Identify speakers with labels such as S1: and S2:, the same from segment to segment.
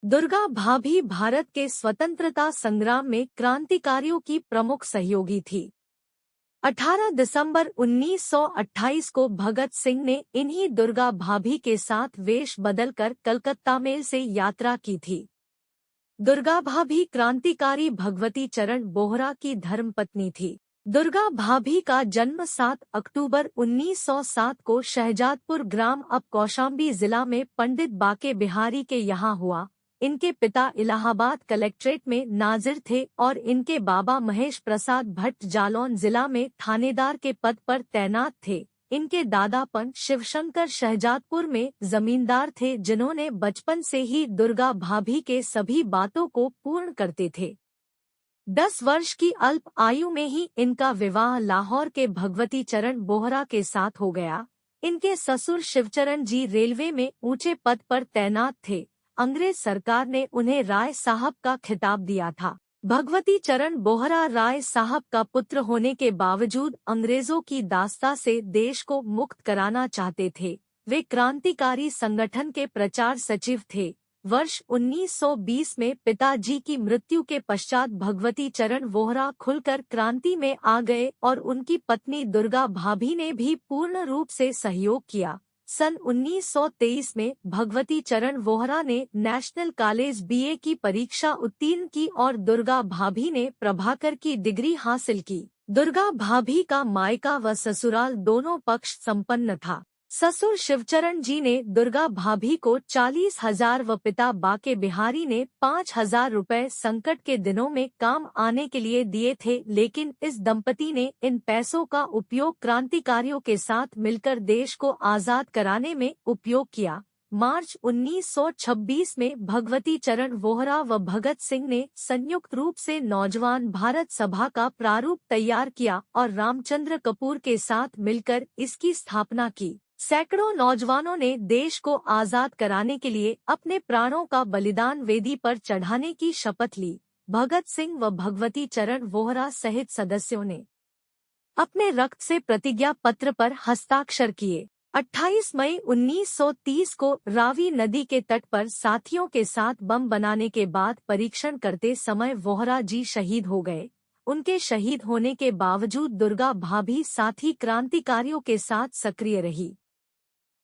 S1: दुर्गा भाभी भारत के स्वतंत्रता संग्राम में क्रांतिकारियों की प्रमुख सहयोगी थी। 18 दिसंबर 1928 को भगत सिंह ने इन्हीं दुर्गा भाभी के साथ वेश बदलकर कलकत्ता मेल से यात्रा की थी। दुर्गा भाभी क्रांतिकारी भगवती चरण बोहरा की धर्मपत्नी थी। दुर्गा भाभी का जन्म 7 अक्टूबर 1907 को शहजादपुर ग्राम अब कौशाम्बी जिला में पंडित बाके बिहारी के यहाँ हुआ। इनके पिता इलाहाबाद कलेक्ट्रेट में नाजिर थे और इनके बाबा महेश प्रसाद भट्ट जालौन जिला में थानेदार के पद पर तैनात थे। इनके दादा पंत शिवशंकर शहजादपुर में जमींदार थे, जिन्होंने बचपन से ही दुर्गा भाभी के सभी बातों को पूर्ण करते थे। 10 वर्ष की अल्प आयु में ही इनका विवाह लाहौर के भगवती चरण बोहरा के साथ हो गया। इनके ससुर शिवचरण जी रेलवे में ऊंचे पद पर तैनात थे। अंग्रेज सरकार ने उन्हें राय साहब का खिताब दिया था। भगवती चरण बोहरा राय साहब का पुत्र होने के बावजूद अंग्रेजों की दास्ता से देश को मुक्त कराना चाहते थे। वे क्रांतिकारी संगठन के प्रचार सचिव थे। वर्ष 1920 में पिताजी की मृत्यु के पश्चात भगवती चरण बोहरा खुलकर क्रांति में आ गए और उनकी पत्नी दुर्गा भाभी ने भी पूर्ण रूप से सहयोग किया। सन 1923 में भगवती चरण बोहरा ने नेशनल कॉलेज बीए की परीक्षा उत्तीर्ण की और दुर्गा भाभी ने प्रभाकर की डिग्री हासिल की। दुर्गा भाभी का मायका व ससुराल दोनों पक्ष संपन्न था। ससुर शिवचरण जी ने दुर्गा भाभी को 40,000 व पिता बाके बिहारी ने 5,000 रुपए संकट के दिनों में काम आने के लिए दिए थे, लेकिन इस दंपति ने इन पैसों का उपयोग क्रांतिकारियों के साथ मिलकर देश को आजाद कराने में उपयोग किया। मार्च 1926 में भगवती चरण बोहरा व भगत सिंह ने संयुक्त रूप से नौजवान भारत सभा का प्रारूप तैयार किया और रामचंद्र कपूर के साथ मिलकर इसकी स्थापना की। सैकड़ों नौजवानों ने देश को आजाद कराने के लिए अपने प्राणों का बलिदान वेदी पर चढ़ाने की शपथ ली। भगत सिंह व भगवती चरण बोहरा सहित सदस्यों ने अपने रक्त से प्रतिज्ञा पत्र पर हस्ताक्षर किए। 28 मई 1930 को रावी नदी के तट पर साथियों के साथ बम बनाने के बाद परीक्षण करते समय बोहरा जी शहीद हो गए। उनके शहीद होने के बावजूद दुर्गा भाभी साथी क्रांतिकारियों के साथ सक्रिय रही।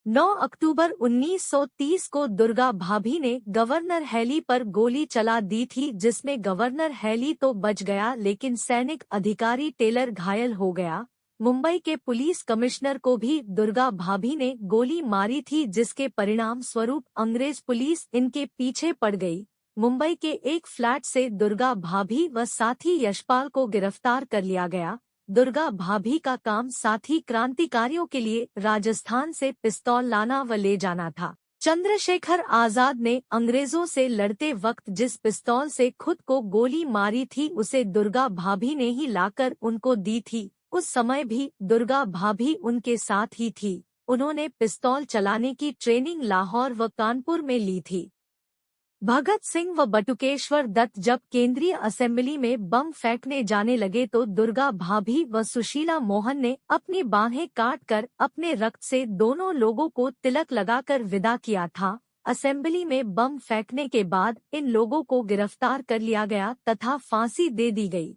S1: 9 अक्टूबर 1930 को दुर्गा भाभी ने गवर्नर हैली पर गोली चला दी थी, जिसमें गवर्नर हैली तो बच गया लेकिन सैनिक अधिकारी टेलर घायल हो गया। मुंबई के पुलिस कमिश्नर को भी दुर्गा भाभी ने गोली मारी थी, जिसके परिणाम स्वरूप अंग्रेज पुलिस इनके पीछे पड़ गई। मुंबई के एक फ्लैट से दुर्गा भाभी व साथी यशपाल को गिरफ्तार कर लिया गया। दुर्गा भाभी का काम साथी क्रांतिकारियों के लिए राजस्थान से पिस्तौल लाना व ले जाना था। चंद्रशेखर आजाद ने अंग्रेजों से लड़ते वक्त जिस पिस्तौल से खुद को गोली मारी थी, उसे दुर्गा भाभी ने ही लाकर उनको दी थी। उस समय भी दुर्गा भाभी उनके साथ ही थी। उन्होंने पिस्तौल चलाने की ट्रेनिंग लाहौर व कानपुर में ली थी। भगत सिंह व बटुकेश्वर दत्त जब केंद्रीय असेंबली में बम फेंकने जाने लगे तो दुर्गा भाभी व सुशीला मोहन ने अपनी बाहें काटकर अपने रक्त से दोनों लोगों को तिलक लगाकर विदा किया था। असेंबली में बम फेंकने के बाद इन लोगों को गिरफ्तार कर लिया गया तथा फांसी दे दी गई।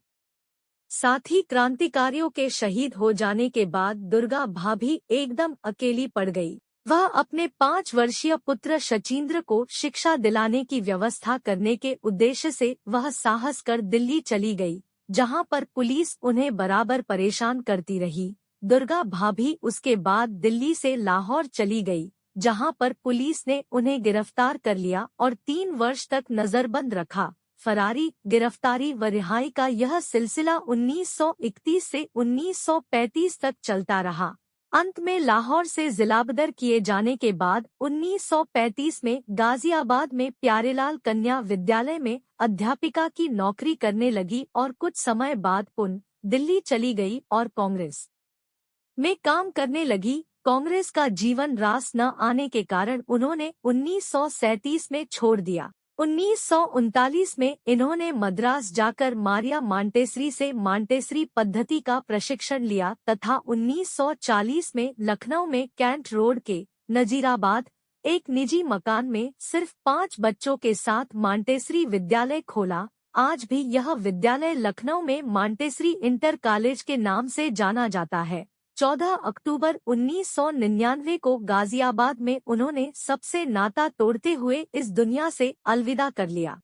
S1: साथ ही क्रांतिकारियों के शहीद हो जाने के बाद दुर्गा भाभी एकदम अकेली पड़ गई। वह अपने 5 वर्षीय पुत्र शचीन्द्र को शिक्षा दिलाने की व्यवस्था करने के उद्देश्य से वह साहस कर दिल्ली चली गई, जहां पर पुलिस उन्हें बराबर परेशान करती रही। दुर्गा भाभी उसके बाद दिल्ली से लाहौर चली गई, जहां पर पुलिस ने उन्हें गिरफ्तार कर लिया और 3 वर्ष तक नजरबंद रखा। फरारी, गिरफ्तारी व रिहाई का यह सिलसिला 1931 से 1935 तक चलता रहा। अंत में लाहौर से जिलाबदर किए जाने के बाद 1935 में गाजियाबाद में प्यारेलाल कन्या विद्यालय में अध्यापिका की नौकरी करने लगी और कुछ समय बाद पुनः दिल्ली चली गई और कांग्रेस में काम करने लगी। कांग्रेस का जीवन रास न आने के कारण उन्होंने 1937 में छोड़ दिया। 1939 में इन्होंने मद्रास जाकर मारिया मांटेसरी से मांटेसरी पद्धति का प्रशिक्षण लिया तथा 1940 में लखनऊ में कैंट रोड के नजीराबाद एक निजी मकान में सिर्फ 5 बच्चों के साथ मांटेसरी विद्यालय खोला। आज भी यह विद्यालय लखनऊ में मांटेसरी इंटर कॉलेज के नाम से जाना जाता है। 14 अक्टूबर 1999 को गाजियाबाद में उन्होंने सबसे नाता तोड़ते हुए इस दुनिया से अलविदा कर लिया।